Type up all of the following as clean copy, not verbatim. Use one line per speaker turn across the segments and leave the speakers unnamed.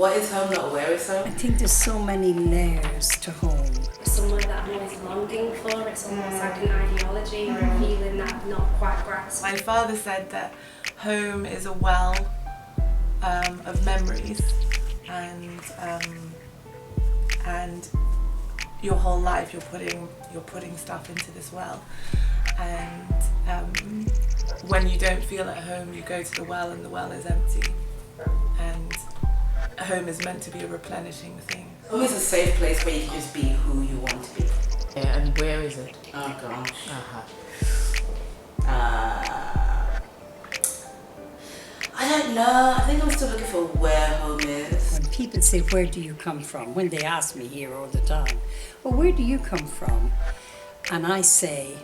What is home, not where is home?
I think there's so many layers to home.
Somewhere that I'm always longing for. It's almost like an ideology or a feeling that I've not quite grasped.
My father said that home is a well of memories, and your whole life you're putting stuff into this well, and when you don't feel at home, you go to the well and the well is empty, and home is meant to be a replenishing thing.
Home is a safe place where you can just be who you want to be.
Yeah, and where is it?
Oh gosh. I don't know. I think I'm still looking for where home is.
When people say, where do you come from? When they ask me here all the time, well, where do you come from? And I say,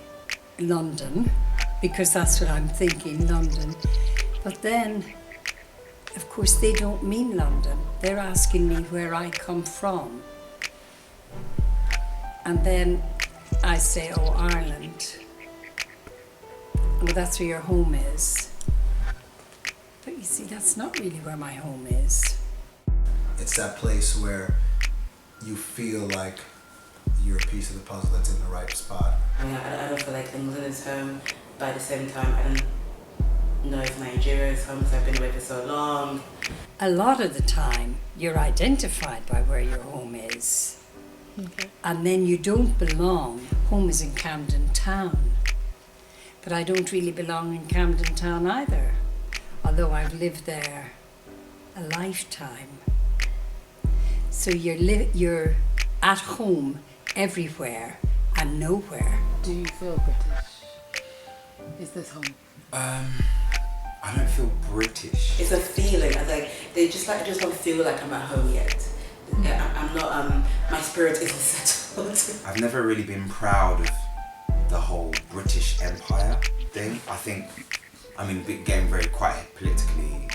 London, because that's what I'm thinking, London. But then, of course, they don't mean London. They're asking me where I come from. And then I say, oh, Ireland. Well, that's where your home is. But you see, that's not really where my home is.
It's that place where you feel like you're a piece of the puzzle that's in the right spot.
I don't feel like England is home, but at the same time, I don't know if Nigeria is home because I've been away for so long.
A lot of the time, you're identified by where your home is.
Okay.
And then you don't belong. Home is in Camden Town. But I don't really belong in Camden Town either, although I've lived there a lifetime. So you're at home everywhere and nowhere.
Do you feel British? Is this home?
I don't feel British.
It's a feeling. I just don't feel like I'm at home yet. I'm not. My spirit isn't settled.
I've never really been proud of the whole British Empire thing. Getting very quite politically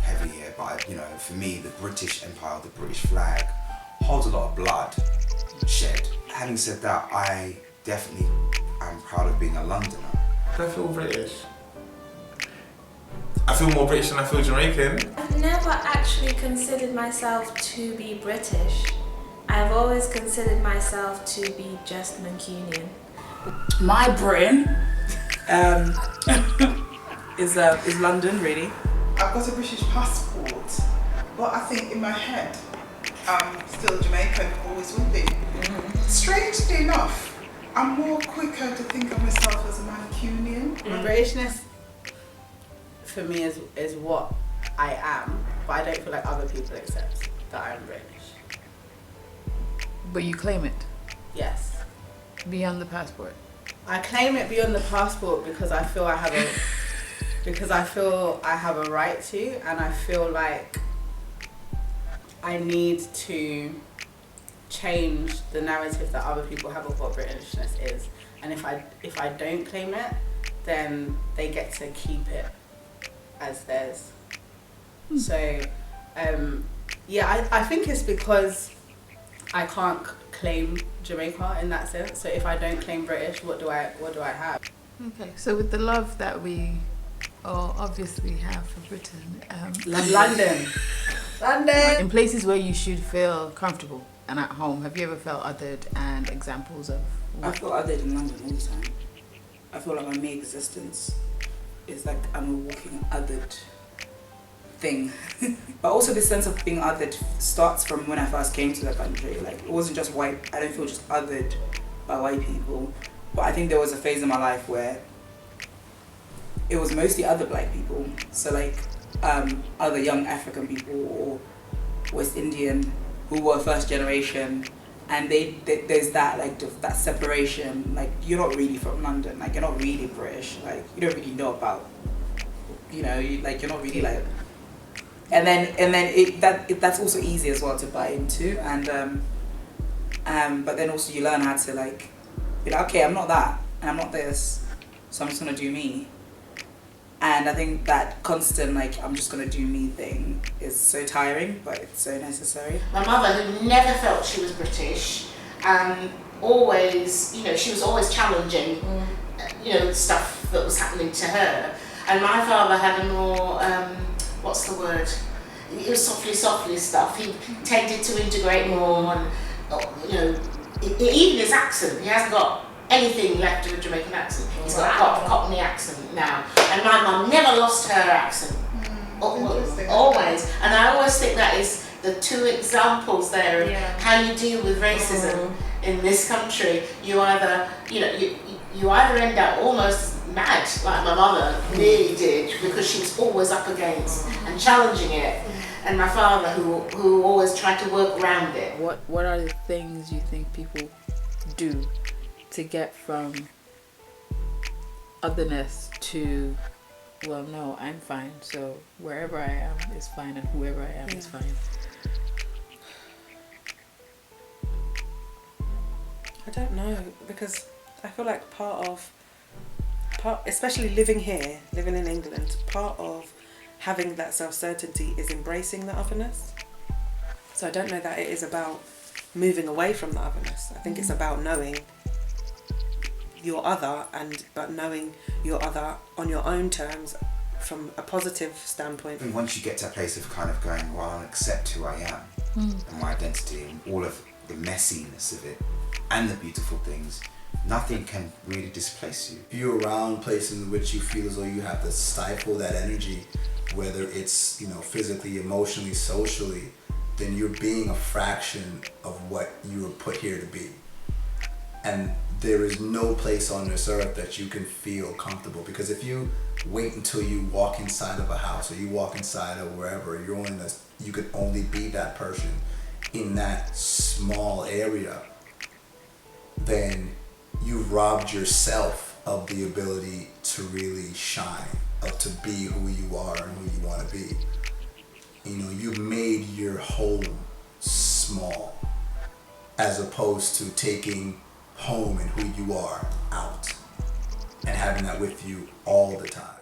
heavy here, but for me, the British Empire, the British flag, holds a lot of blood shed. Having said that, I definitely am proud of being a Londoner.
I feel British. I feel more British than I feel Jamaican.
I've never actually considered myself to be British. I've always considered myself to be just Mancunian.
My brain is London, really.
I've got a British passport, but I think in my head, I'm still Jamaican, always will be. Strangely enough, I'm more quicker to think of myself as a Mancunian.
Britishness for me is what I am, but I don't feel like other people accept that I'm British.
But you claim it?
Yes.
Beyond the passport?
I claim it beyond the passport because I feel I have a right to, and I feel like I need to change the narrative that other people have of what Britishness is. And if I don't claim it, then they get to keep it as theirs. So I think it's because I can't claim Jamaica in that sense. So if I don't claim British, what do I have?
Okay, so with the love that we all obviously have for Britain,
London.
In places where you should feel comfortable and at home, have you ever felt othered, and examples of
I feel othered in London all the time. I feel like my mere existence is like I'm a walking othered thing. But also the sense of being othered starts from when I first came to the country. Like, it wasn't just white, I don't feel just othered by white people, but I think there was a phase in my life where it was mostly other black people. So like other young African people or West Indian who were first generation, and there's that that separation. Like, you're not really from London, like you're not really British, like you don't really know about, you're not really like. And then that's also easy as well to buy into, and but then also you learn how to be like, okay, I'm not that and I'm not this, so I'm just gonna do me. And I think that constant I'm just gonna do me thing is so tiring, but it's so necessary.
My mother never felt she was British, and always, she was always challenging, stuff that was happening to her. And my father had a more, what's the word? it was softly stuff. He tended to integrate more, and you know, even his accent, he hasn't got anything left of a Jamaican accent. He's got a Cockney accent now, and my mum never lost her accent. Always, and I always think that is the two examples there of how you deal with racism in this country. You either, you know, you either end up almost mad, like my mother really did, because she was always up against and challenging it, and my father who always tried to work around it.
What are the things you think people do to get from otherness to, well, no, I'm fine, so wherever I am is fine, and whoever I am is fine?
I don't know, because I feel like especially living here, living in England, part of having that self-certainty is embracing the otherness. So I don't know that it is about moving away from the otherness. I think it's about knowing your other, but knowing your other on your own terms from a positive standpoint.
And once you get to a place of kind of going, well, I'll accept who I am and my identity and all of the messiness of it and the beautiful things, nothing can really displace you.
If you're around places in which you feel as though you have to stifle that energy, whether it's, you know, physically, emotionally, socially, then you're being a fraction of what you were put here to be. And there is no place on this earth that you can feel comfortable, because if you wait until you walk inside of a house or you walk inside of wherever, you could only be that person in that small area, then you've robbed yourself of the ability to really shine, of to be who you are and who you want to be. You know, you've made your home small, as opposed to taking home and who you are out and having that with you all the time.